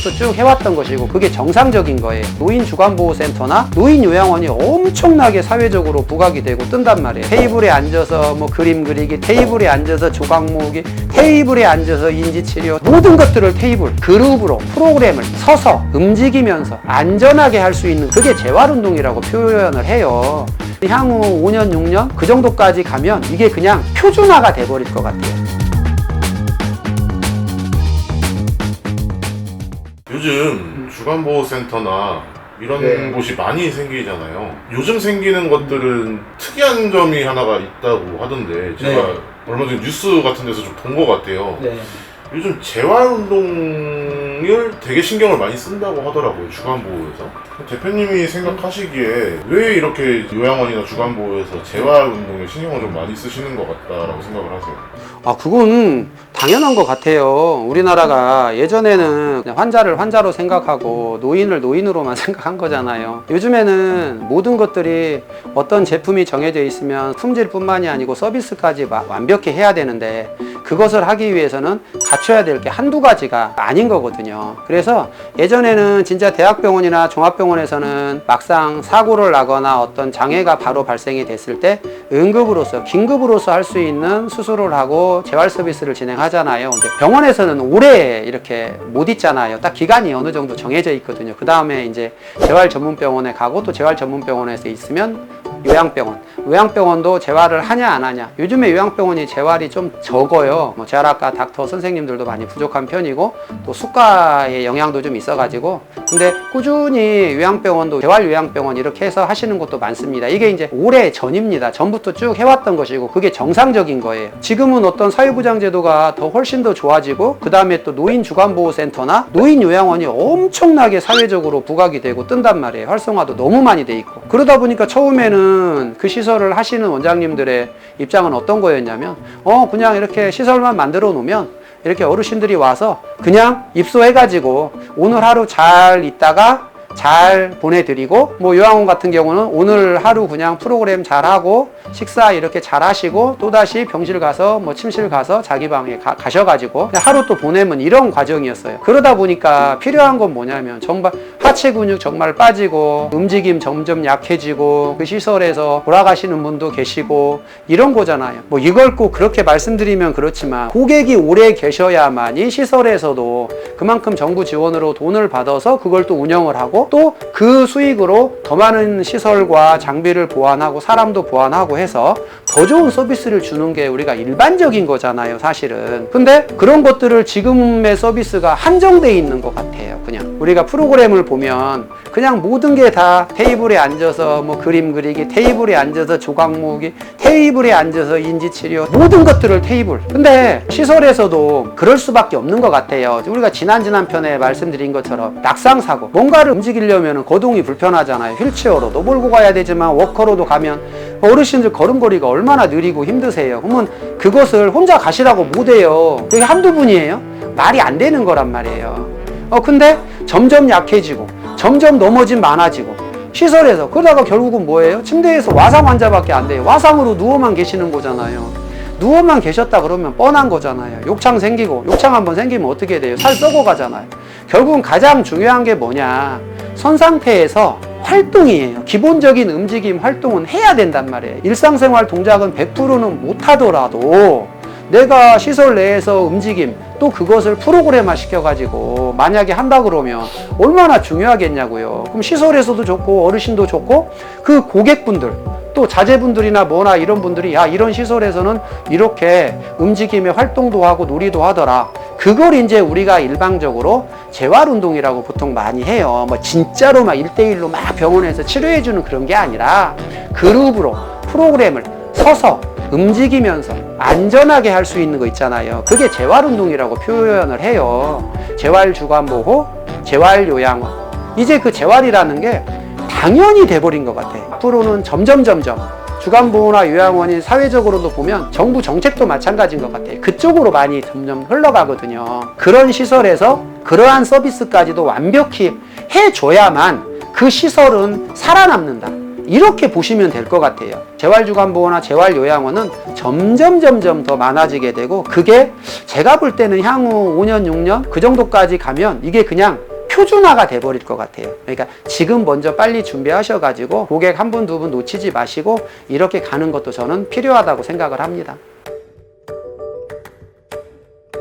전부터 쭉 해왔던 것이고 그게 정상적인 거예요. 노인주간보호센터나 노인요양원이 엄청나게 사회적으로 부각이 되고 뜬단 말이에요. 테이블에 앉아서 뭐 그림 그리기, 테이블에 앉아서 조각 모으기, 테이블에 앉아서 인지치료, 모든 것들을 테이블, 그룹으로 프로그램을 서서 움직이면서 안전하게 할 수 있는, 그게 재활운동이라고 표현을 해요. 향후 5년, 6년 그 정도까지 가면 이게 그냥 표준화가 돼버릴 것 같아요. 요즘 주간보호센터나 이런 네. 곳이 많이 생기잖아요. 요즘 생기는 것들은 특이한 점이 하나가 있다고 하던데 제가 네. 얼마 전에 뉴스 같은 데서 좀 본 것 같아요. 네. 요즘 재활운동을 되게 신경을 많이 쓴다고 하더라고요, 주간보호에서. 대표님이 생각하시기에 왜 이렇게 요양원이나 주간보호에서 재활운동에 신경을 좀 많이 쓰시는 것 같다라고 생각을 하세요? 아, 그건 당연한 것 같아요. 우리나라가 예전에는 그냥 환자를 환자로 생각하고 노인을 노인으로만 생각한 거잖아요. 요즘에는 모든 것들이 어떤 제품이 정해져 있으면 품질뿐만이 아니고 서비스까지 완벽히 해야 되는데 그것을 하기 위해서는 갖춰야 될 게 한두 가지가 아닌 거거든요. 그래서 예전에는 진짜 대학병원이나 종합병원에서는 막상 사고를 나거나 어떤 장애가 바로 발생이 됐을 때 응급으로서, 긴급으로서 할 수 있는 수술을 하고 재활 서비스를 진행하잖아요. 근데 병원에서는 오래 이렇게 못 있잖아요. 딱 기간이 어느 정도 정해져 있거든요. 그 다음에 이제 재활 전문병원에 가고 또 재활 전문병원에서 있으면 요양병원도 재활을 하냐 안 하냐. 요즘에 요양병원이 재활이 좀 적어요. 뭐 재활학과 닥터 선생님들도 많이 부족한 편이고 또 수가의 영향도 좀 있어가지고, 근데 꾸준히 요양병원도 재활 요양병원 이렇게 해서 하시는 것도 많습니다. 이게 이제 오래 전입니다. 전부터 쭉 해왔던 것이고 그게 정상적인 거예요. 지금은 어떤 사회보장 제도가 더 훨씬 더 좋아지고 그 다음에 또 노인주간보호센터나 노인요양원이 엄청나게 사회적으로 부각이 되고 뜬단 말이에요. 활성화도 너무 많이 돼 있고. 그러다 보니까 처음에는 그 시설을 하시는 원장님들의 입장은 어떤 거였냐면 그냥 이렇게 시설만 만들어 놓으면 이렇게 어르신들이 와서 그냥 입소해가지고 오늘 하루 잘 있다가 잘 보내드리고, 뭐 요양원 같은 경우는 오늘 하루 그냥 프로그램 잘하고 식사 이렇게 잘 하시고 또다시 병실 가서 뭐 침실 가서 자기 방에 가셔가지고 그냥 하루 또 보내면 이런 과정이었어요. 그러다 보니까 필요한 건 뭐냐면 정말 하체 근육 정말 빠지고 움직임 점점 약해지고 그 시설에서 돌아가시는 분도 계시고 이런 거잖아요. 뭐 이걸 꼭 그렇게 말씀드리면 그렇지만 고객이 오래 계셔야만이 시설에서도 그만큼 정부 지원으로 돈을 받아서 그걸 또 운영을 하고 또 그 수익으로 더 많은 시설과 장비를 보완하고 사람도 보완하고 해서 더 좋은 서비스를 주는 게 우리가 일반적인 거잖아요, 사실은. 근데 그런 것들을 지금의 서비스가 한정돼 있는 것 같아요. 그냥 우리가 프로그램을 보면 그냥 모든 게 다 테이블에 앉아서 뭐 그림 그리기, 테이블에 앉아서 조각 모으기, 테이블에 앉아서 인지치료, 모든 것들을 테이블. 근데 시설에서도 그럴 수밖에 없는 것 같아요. 우리가 지난 편에 말씀드린 것처럼 낙상사고, 뭔가를 움직이려면 거동이 불편하잖아요. 휠체어로도 몰고 가야 되지만 워커로도 가면 어르신들 걸음걸이가 얼마나 느리고 힘드세요. 그러면 그것을 혼자 가시라고 못해요. 그게 한두 분이에요? 말이 안 되는 거란 말이에요. 근데 점점 약해지고 점점 넘어짐 많아지고 시설에서, 그러다가 결국은 뭐예요? 침대에서 와상 환자밖에 안 돼요. 와상으로 누워만 계시는 거잖아요. 누워만 계셨다 그러면 뻔한 거잖아요. 욕창 생기고, 욕창 한번 생기면 어떻게 돼요? 살 썩어 가잖아요. 결국은 가장 중요한 게 뭐냐, 선 상태에서 활동이에요. 기본적인 움직임 활동은 해야 된단 말이에요. 일상생활 동작은 100%는 못하더라도 내가 시설 내에서 움직임, 또 그것을 프로그램화 시켜가지고 만약에 한다 그러면 얼마나 중요하겠냐고요. 그럼 시설에서도 좋고 어르신도 좋고 그 고객분들, 또 자제분들이나 뭐나 이런 분들이 야, 이런 시설에서는 이렇게 움직임의 활동도 하고 놀이도 하더라. 그걸 이제 우리가 일방적으로 재활운동이라고 보통 많이 해요. 뭐 진짜로 막 1대1로 막 병원에서 치료해주는 그런 게 아니라 그룹으로 프로그램을 서서 움직이면서 안전하게 할 수 있는 거 있잖아요. 그게 재활운동이라고 표현을 해요. 재활주간보호, 재활요양원. 이제 그 재활이라는 게 당연히 돼버린 것 같아요. 앞으로는 점점 주간보호나 요양원이 사회적으로도 보면 정부 정책도 마찬가지인 것 같아요. 그쪽으로 많이 점점 흘러가거든요. 그런 시설에서 그러한 서비스까지도 완벽히 해줘야만 그 시설은 살아남는다. 이렇게 보시면 될 것 같아요. 재활주간보호나 재활요양원은 점점 더 많아지게 되고, 그게 제가 볼 때는 향후 5년, 6년 그 정도까지 가면 이게 그냥 표준화가 돼버릴 것 같아요. 그러니까 지금 먼저 빨리 준비하셔가지고 고객 한 분, 두 분 놓치지 마시고 이렇게 가는 것도 저는 필요하다고 생각을 합니다.